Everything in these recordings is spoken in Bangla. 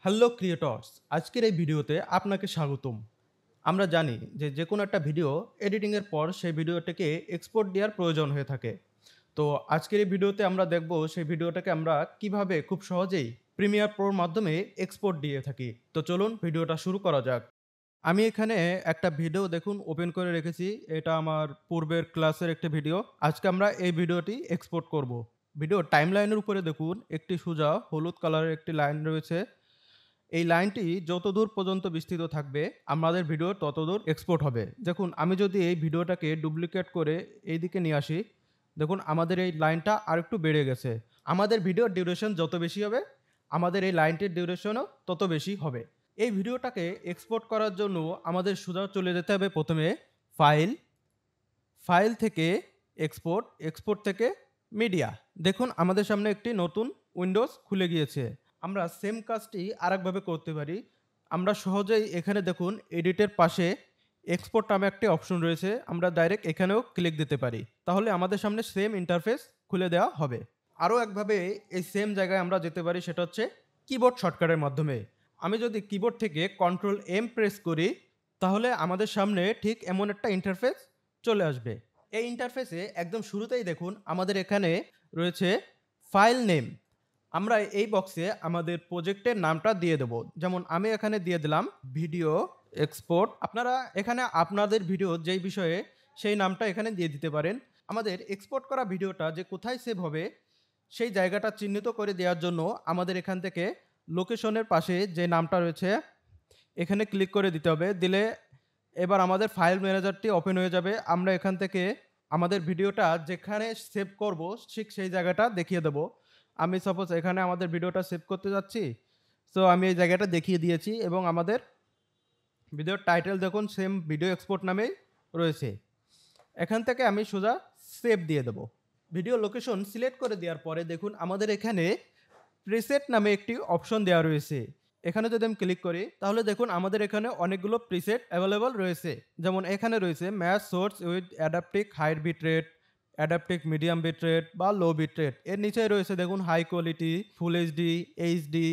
হ্যালো ক্রিয়েটর্স, আজকের এই ভিডিওতে আপনাকে স্বাগতম। আমরা জানি যে কোনো একটা ভিডিও এডিটিংয়ের পর সেই ভিডিওটাকে এক্সপোর্ট দেওয়ার প্রয়োজন হয়ে থাকে। তো আজকের এই ভিডিওতে আমরা দেখব সেই ভিডিওটাকে আমরা কিভাবে খুব সহজেই প্রিমিয়ার প্রোর মাধ্যমে এক্সপোর্ট দিয়ে থাকি। তো চলুন ভিডিওটা শুরু করা যাক। আমি এখানে একটা ভিডিও দেখুন ওপেন করে রেখেছি। এটা আমার পূর্বের ক্লাসের একটি ভিডিও। আজকে আমরা এই ভিডিওটি এক্সপোর্ট করব। ভিডিও টাইমলাইনের উপরে দেখুন একটি সোজা হলুদ কালারের একটি লাইন রয়েছে। এই লাইনটি যতদূর পর্যন্ত বিস্তৃত থাকবে আমাদের ভিডিও ততদূর এক্সপোর্ট হবে। দেখুন আমি যদি এই ভিডিওটাকে ডুপ্লিকেট করে এইদিকে নিয়ে আসি, দেখুন আমাদের এই লাইনটা আরেকটু বেড়ে গেছে। আমাদের ভিডিওর ডিউরেশন যত বেশি হবে, আমাদের এই লাইনটির ডিউরেশনও তত বেশি হবে। এই ভিডিওটাকে এক্সপোর্ট করার জন্য আমাদের সোজা চলে যেতে হবে প্রথমে ফাইল, ফাইল থেকে এক্সপোর্ট, এক্সপোর্ট থেকে মিডিয়া। দেখুন আমাদের সামনে একটি নতুন উইন্ডোজ খুলে গিয়েছে। আমরা সেম কাজটি আরেকভাবে করতে পারি। আমরা সহজেই এখানে দেখুন এডিটের পাশে এক্সপোর্ট নামে একটি অপশন রয়েছে। আমরা ডাইরেক্ট এখানেও ক্লিক দিতে পারি। তাহলে আমাদের সামনে সেম ইন্টারফেস খুলে দেওয়া হবে। আরও একভাবে এই সেম জায়গায় আমরা যেতে পারি, সেটা হচ্ছে কিবোর্ড শর্টকাটের মাধ্যমে। আমি যদি কিবোর্ড থেকে কন্ট্রোল এম প্রেস করি, তাহলে আমাদের সামনে ঠিক এমন একটা ইন্টারফেস চলে আসবে। এই ইন্টারফেসে একদম শুরুতেই দেখুন আমাদের এখানে রয়েছে ফাইল নেম। আমরা এই বক্সে আমাদের প্রজেক্টের নামটা দিয়ে দেব। যেমন আমি এখানে দিয়ে দিলাম ভিডিও এক্সপোর্ট। আপনারা এখানে আপনাদের ভিডিও যেই বিষয়ে সেই নামটা এখানে দিয়ে দিতে পারেন। আমাদের এক্সপোর্ট করা ভিডিওটা যে কোথায় সেভ হবে সেই জায়গাটা চিহ্নিত করে দেওয়ার জন্য আমাদের এখান থেকে লোকেশনের পাশে যে নামটা রয়েছে এখানে ক্লিক করে দিতে হবে। দিলে এবার আমাদের ফাইল ম্যানেজারটি ওপেন হয়ে যাবে। আমরা এখান থেকে আমাদের ভিডিওটা যেখানে সেভ করব ঠিক সেই জায়গাটা দেখিয়ে দেব। আমি সাপোজ এখানে আমাদের ভিডিওটা সেভ করতে যাচ্ছি। সো আমি এই জায়গাটা দেখিয়ে দিয়েছি এবং আমাদের ভিডিওর টাইটেল দেখুন সেম ভিডিও এক্সপোর্ট নামেই রয়েছে। এখান থেকে আমি সোজা সেভ দিয়ে দেব। ভিডিও লোকেশন সিলেক্ট করে দেওয়ার পরে দেখুন আমাদের এখানে প্রিসেট নামে একটি অপশন দেওয়া রয়েছে। এখানে যদি আমি ক্লিক করি তাহলে দেখুন আমাদের এখানে অনেকগুলো প্রিসেট অ্যাভেলেবল রয়েছে। যেমন এখানে রয়েছে match source with adaptive high bit rate, adaptive medium bit rate বা লো বিট রেট। এর নিচে রয়েছে দেখুন high quality, full HD, HD,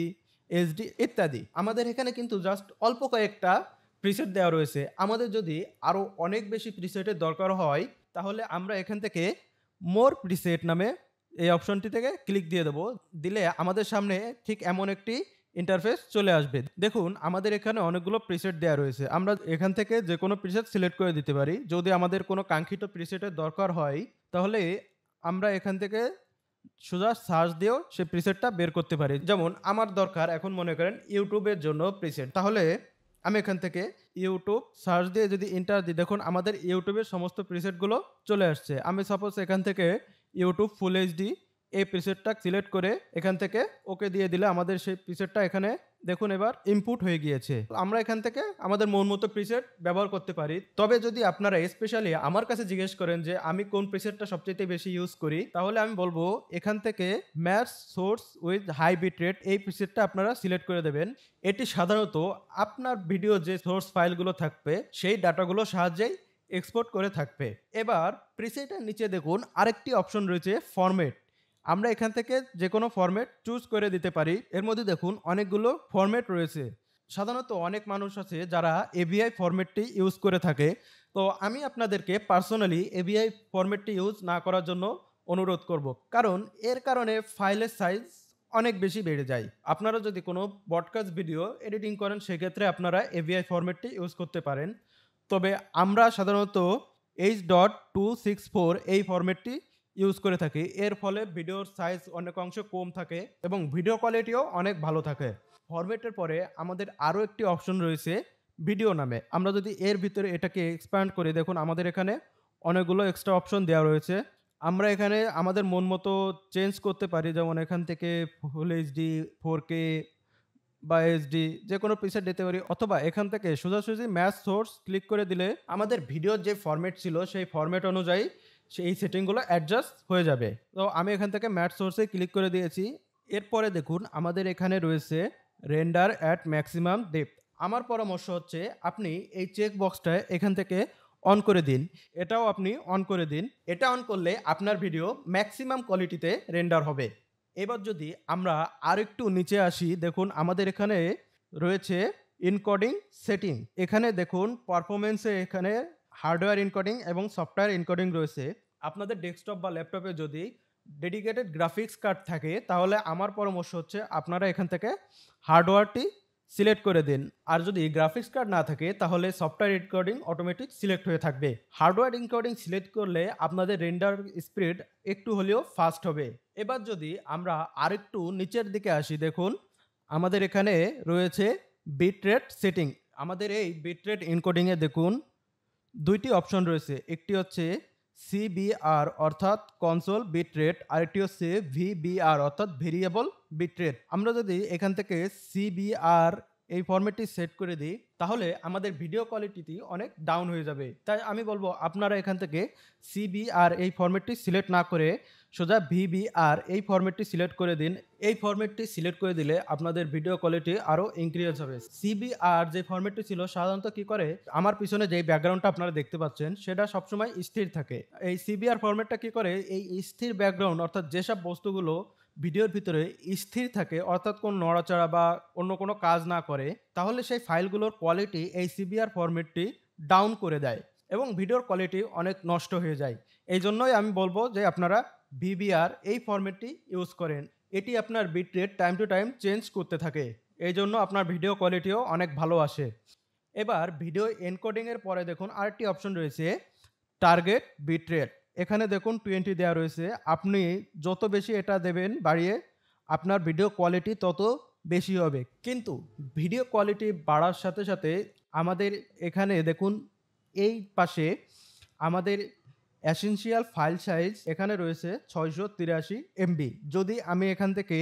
HD ইত্যাদি। আমাদের এখানে কিন্তু জাস্ট অল্প কয়েকটা প্রিসেট দেওয়া রয়েছে। আমাদের যদি আরও অনেক বেশি প্রিসেটের দরকার হয় তাহলে আমরা এখান থেকে মোর প্রিসেট নামে এই অপশনটি থেকে ক্লিক দিয়ে দেবো। দিলে আমাদের সামনে ঠিক এমন একটি ইন্টারফেস চলে আসবে। দেখুন আমাদের এখানে অনেকগুলো প্রিসেট দেওয়া রয়েছে। আমরা এখান থেকে যে কোনো প্রিসেট সিলেক্ট করে দিতে পারি। যদি আমাদের কোনো কাঙ্ক্ষিত প্রিসেটের দরকার হয় তাহলে আমরা এখান থেকে সোজা সার্চ দিয়েও সেই প্রিসেটটা বের করতে পারি। যেমন আমার দরকার এখন মনে করেন ইউটিউবের জন্য প্রিসেট। তাহলে আমি এখান থেকে ইউটিউব সার্চ দিয়ে যদি এন্টার দিই, দেখুন আমাদের ইউটিউবের সমস্ত প্রিসেটগুলো চলে আসছে। আমি সাপোজ এখান থেকে ইউটিউব ফুল এইচডি এই প্রিসেটটা সিলেক্ট করে এখান থেকে ওকে দিয়ে দিলে আমাদের সেই প্রিসেটটা এখানে দেখুন এবার ইনপুট হয়ে গিয়েছে। আমরা এখান থেকে আমাদের মন মতো প্রিসেট ব্যবহার করতে পারি। তবে যদি আপনারা স্পেশালি আমার কাছে জিজ্ঞেস করেন যে আমি কোন প্রিসেটটা সবচেয়ে বেশি ইউজ করি, তাহলে আমি বলবো এখান থেকে match source with high bit rate এই প্রিসেটটা আপনারা সিলেক্ট করে দেবেন। এটি সাধারণত আপনার ভিডিও যে সোর্স ফাইলগুলো থাকবে সেই ডাটাগুলো সাহায্যেই এক্সপোর্ট করে থাকবে। এবার প্রিসেটের নিচে দেখুন আরেকটি অপশন রয়েছে ফরম্যাট। আমরা এখান থেকে যে কোনো ফরম্যাট চুজ করে দিতে পারি। এর মধ্যে দেখুন অনেকগুলো ফরম্যাট রয়েছে। সাধারণত অনেক মানুষ আছে যারা এভিআই ফরম্যাটটি ইউজ করে থাকে। তো আমি আপনাদেরকে পার্সোনালি এভিআই ফরম্যাটটি ইউজ না করার জন্য অনুরোধ করব, কারণ এর কারণে ফাইলের সাইজ অনেক বেশি বেড়ে যায়। আপনারা যদি কোনো ব্রডকাস্ট ভিডিও এডিটিং করেন সেক্ষেত্রে আপনারা এভিআই ফরম্যাটটি ইউজ করতে পারেন। তবে আমরা সাধারণত H.264 এই ফরম্যাটটি ইউজ করে থাকি। এর ফলে ভিডিওর সাইজ অনেক অংশ কম থাকে এবং ভিডিও কোয়ালিটিও অনেক ভালো থাকে। ফরম্যাটের পরে আমাদের আরও একটি অপশন রয়েছে ভিডিও নামে। আমরা যদি এর ভিতরে এটাকে এক্সপ্যান্ড করি, দেখুন আমাদের এখানে অনেকগুলো এক্সট্রা অপশন দেওয়া রয়েছে। আমরা এখানে আমাদের মন মতো চেঞ্জ করতে পারি। যেমন এখান থেকে ফুল এইচডি, 4K বা এইচডি যে কোনো প্রিসেট দিতে পারি, অথবা এখান থেকে সোজাসুজি ম্যাচ সোর্স ক্লিক করে দিলে আমাদের ভিডিওর যে ফরম্যাট ছিল সেই ফরম্যাট অনুযায়ী সেই সেটিংগুলো অ্যাডজাস্ট হয়ে যাবে। তো আমি এখান থেকে ম্যাচ সোর্সে ক্লিক করে দিয়েছি। এরপরে দেখুন আমাদের এখানে রয়েছে রেন্ডার অ্যাট ম্যাক্সিমাম ডেপথ। আমার পরামর্শ হচ্ছে আপনি এই চেক বক্সটা এখান থেকে অন করে দিন। এটাও আপনি অন করে দিন। এটা অন করলে আপনার ভিডিও ম্যাক্সিমাম কোয়ালিটিতে রেন্ডার হবে। এবার যদি আমরা আরেকটু নিচে আসি, দেখুন আমাদের এখানে রয়েছে এনকোডিং সেটিং। এখানে দেখুন পারফরম্যান্সে এখানে হার্ডওয়্যার এনকোডিং এবং সফটওয়্যার এনকোডিং রয়েছে। আপনাদের ডেস্কটপ বা ল্যাপটপে যদি ডেডিকেটেড গ্রাফিক্স কার্ড থাকে তাহলে আমার পরামর্শ হচ্ছে আপনারা এখান থেকে হার্ডওয়্যারটি সিলেক্ট করে দিন। আর যদি গ্রাফিক্স কার্ড না থাকে তাহলে সফটওয়্যার এনকোডিং অটোমেটিক সিলেক্ট হয়ে থাকবে। হার্ডওয়্যার এনকোডিং সিলেক্ট করলে আপনাদের রেন্ডার স্পিড একটু হলেও ফাস্ট হবে। এবার যদি আমরা আরেকটু নিচের দিকে আসি, দেখুন আমাদের এখানে রয়েছে বিটরেট সেটিং। আমাদের এই বিটরেট এনকোডিংয়ে দেখুন দুইটি অপশন রয়েছে, একটি হচ্ছে সিবিআর অর্থাৎ কনসোল বিটরেট, আরেকটি হচ্ছে ভিবিআর অর্থাৎ ভেরিয়েবল বিটরেট। আমরা যদি এখান থেকে সিবিআর এই ফরম্যাটটি সেট করে দিই তাহলে আমাদের ভিডিও কোয়ালিটি অনেক ডাউন হয়ে যাবে। তাই আমি বলবো আপনারা এখান থেকে সিবিআর এই ফরম্যাটটি সিলেক্ট না করে সোজা ভিবিআর এই ফরম্যাটটি সিলেক্ট করে দিন। এই ফরম্যাটটি সিলেক্ট করে দিলে আপনাদের ভিডিও কোয়ালিটি আরও ইনক্রিজ হবে। সিবিআর যে ফরম্যাটটি ছিল সাধারণত কি করে, আমার পিছনে যে ব্যাকগ্রাউন্ডটা আপনারা দেখতে পাচ্ছেন সেটা সবসময় স্থির থাকে। এই সিবিআর ফরম্যাটটা কি করে, এই স্থির ব্যাকগ্রাউন্ড অর্থাৎ যেসব বস্তুগুলো ভিডিওর ভিতরে স্থির থাকে অর্থাৎ কোনো নড়াচড়া বা অন্য কোনো কাজ না করে, তাহলে সেই ফাইলগুলোর কোয়ালিটি এই সিবিআর ফরম্যাটটি ডাউন করে দেয় এবং ভিডিওর কোয়ালিটি অনেক নষ্ট হয়ে যায়। এই জন্যই আমি বলবো যে আপনারা ভিবিআর এই ফরম্যাটটি ইউজ করেন। এটি আপনার bit rate time to time change করতে থাকে, এই জন্য আপনার ভিডিও কোয়ালিটিও অনেক ভালো আসে। এবার ভিডিও এনকোডিংয়ের পরে দেখুন আরেকটি অপশন রয়েছে টার্গেট বিট রেট। এখানে দেখুন 20 দেওয়া রয়েছে। আপনি যত বেশি এটা দেবেন বাড়িয়ে আপনার ভিডিও কোয়ালিটি তত বেশি হবে। কিন্তু ভিডিও কোয়ালিটি বাড়ার সাথে সাথে আমাদের এখানে দেখুন এই পাশে আমাদের এসেনশিয়াল ফাইল সাইজ এখানে রয়েছে 683 এমবি। যদি আমি এখান থেকে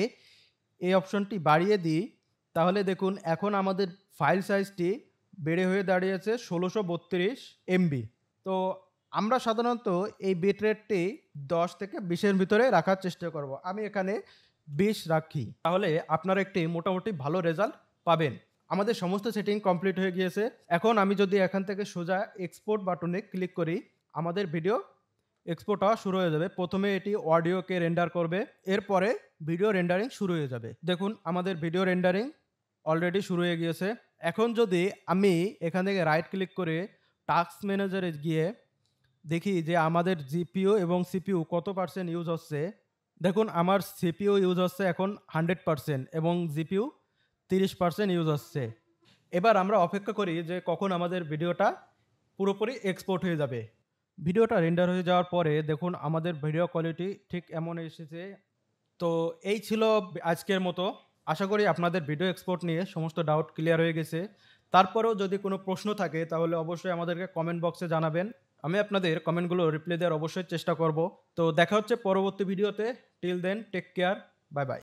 এই অপশনটি বাড়িয়ে দিই তাহলে দেখুন এখন আমাদের ফাইল সাইজটি বেড়ে হয়ে দাঁড়িয়েছে 1632 এমবি। তো আমরা সাধারণত এই বিট রেটটি 10 থেকে 20-এর ভিতরে রাখার চেষ্টা করব। আমি এখানে 20 রাখি, তাহলে আপনারা একটি মোটামুটি ভালো রেজাল্ট পাবেন। আমাদের সমস্ত সেটিং কমপ্লিট হয়ে গিয়েছে। এখন আমি যদি এখান থেকে সোজা এক্সপোর্ট বাটনে ক্লিক করি আমাদের ভিডিও এক্সপোর্ট হওয়া শুরু হয়ে যাবে। প্রথমে এটি অডিওকে রেন্ডার করবে, এরপরে ভিডিও রেন্ডারিং শুরু হয়ে যাবে। দেখুন আমাদের ভিডিও রেন্ডারিং অলরেডি শুরু হয়ে গিয়েছে। এখন যদি আমি এখান থেকে রাইট ক্লিক করে টাস্ক ম্যানেজারে গিয়ে দেখি যে আমাদের জিপিইউ এবং সিপিইউ কত পার্সেন্ট ইউজ হচ্ছে, দেখুন আমার সিপিইউ ইউজ হচ্ছে এখন 100% এবং জিপিইউ 30% ইউজ হচ্ছে। এবার আমরা অপেক্ষা করি যে কখন আমাদের ভিডিওটা পুরোপুরি এক্সপোর্ট হয়ে যাবে। ভিডিওটা রেন্ডার হয়ে যাওয়ার পরে দেখুন আমাদের ভিডিও কোয়ালিটি ঠিক এমন এসেছে। তো এই ছিল আজকের মতো। আশা করি আপনাদের ভিডিও এক্সপোর্ট নিয়ে সমস্ত ডাউট ক্লিয়ার হয়ে গেছে। তারপরেও যদি কোনো প্রশ্ন থাকে তাহলে অবশ্যই আমাদেরকে কমেন্ট বক্সে জানাবেন। আমি আপনাদের কমেন্টগুলো রিপ্লাই দেওয়ার অবশ্যই চেষ্টা করব। তো দেখা হচ্ছে পরবর্তী ভিডিওতে। Till then take care, bye by.